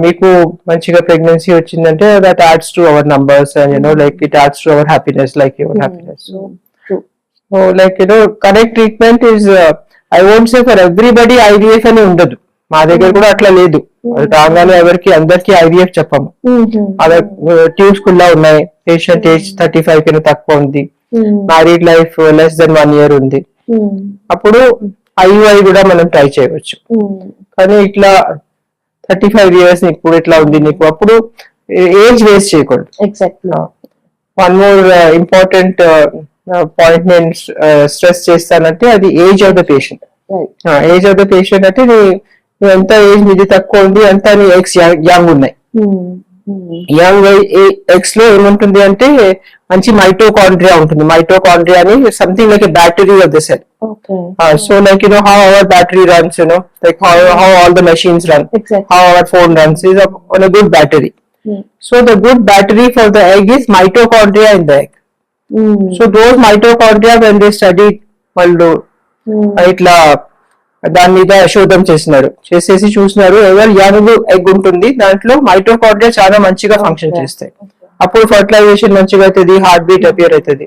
మీకు మంచిగా ప్రెగ్నెన్సీ వచ్చిందంటే that ads to our numbers and like it adds to our happiness like your happiness. So like correct treatment is I won't say for everybody IVF అని ఉండదు. మా దగ్గర కూడా అట్లా లేదు. అది రాగానే ఎవరికి అందరికి ఐవీఎఫ్ చెప్పము. అదే ట్యూబ్స్ కుల్లా ఉన్నాయి, పేషెంట్ ఏజ్ 35 కన్నా తక్కువ ఉంది, married life less than 1 year ఉంది, అప్పుడు ఐయుఐ కూడా మనం ట్రై చేయవచ్చు. కానీ ఇట్లా 35 years ఇప్పుడు ఇట్లా ఉంది నీకు, అప్పుడు ఏజ్ వేస్ట్ చేయకూడదు. వన్ మోర్ ఇంపార్టెంట్ పాయింట్ నేను స్ట్రెస్ చేస్తానంటే అది age of the patient. Age of the patient అంటే నువ్వు ఎంత ఏజ్ మీది తక్కువ ఉంది, అంత నీ ఎగ్స్ యంగ్ ఉన్నాయి. యంగ్ ఎగ్స్ లో ఏముంటుంది అంటే మంచి మైటోకాండ్రియా ఉంటుంది. మైటోకాండ్రియా అని something like a battery of the cell. So like how our battery runs, like how all the machines run, how our phone runs is on a good battery. So the good battery for the egg is mitochondria in the egg. So those mitochondria when they studied వాళ్ళు ఇట్లా దాని మీద శోధం చేసేసి చూసినారు, ఎవరు young egg ఉంటుంది దాంట్లో mitochondria చాలా మంచిగా ఫంక్షన్ చేస్తాయి. అప్పుడు ఫర్టిలైజేషన్ మంచిగా అవుతుంది, హార్ట్ బీట్ అపియర్ అవుతుంది.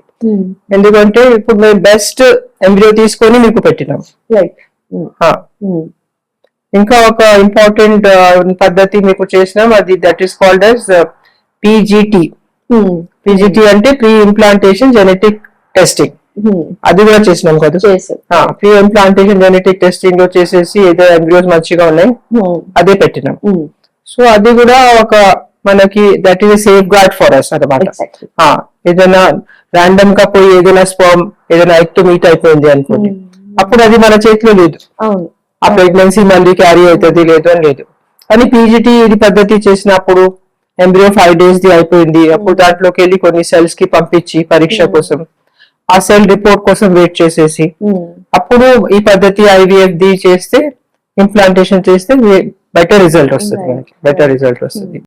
ఎందుకంటే ఇప్పుడు మేము బెస్ట్ ఎంబ్రియో తీసుకొని మీకు పెట్టినాం. ఇంకా ఒక ఇంపార్టెంట్ పద్ధతి మీకు చేసినాం, అది that is called as PGT. PGT అంటే ప్రీ ఇంప్లాంటేషన్ జెనెటిక్ టెస్టింగ్. అది కూడా చేసినాం కదా. ప్రీ ఇంప్లాంటేషన్ జెనెటిక్ టెస్టింగ్ లో చేసేసి ఏదో ఎంబ్రియోస్ మంచిగా ఉన్నాయి అదే పెట్టినాం. సో అది కూడా ఒక మనకి that is safeguard for us అన్నమాట. ఏదైనా ర్యాండమ్ గా పోయి ఏదైనా స్పర్మ్ ఏదైనా ఎగ్ తో మీట్ అయిపోయింది అనుకోండి, అప్పుడు అది మన చేతిలో లేదు, ఆ ప్రెగ్నెన్సీ మళ్ళీ క్యారీ అవుతుంది లేదు అని లేదు. కానీ పీజీటీ ఇది పద్ధతి చేసినప్పుడు ఎంబ్రియో 5 days ది అయిపోయింది, అప్పుడు దాంట్లోకి వెళ్ళి కొన్ని సెల్స్ కి పంపించి పరీక్ష కోసం ఆ సెల్ రిపోర్ట్ కోసం వెయిట్ చేసేసి అప్పుడు ఈ పద్ధతి ఐవీఎఫ్ ది చేస్తే ఇంప్లాంటేషన్ చేస్తే బెటర్ రిజల్ట్ వస్తుంది, మనకి బెటర్ రిజల్ట్ వస్తుంది.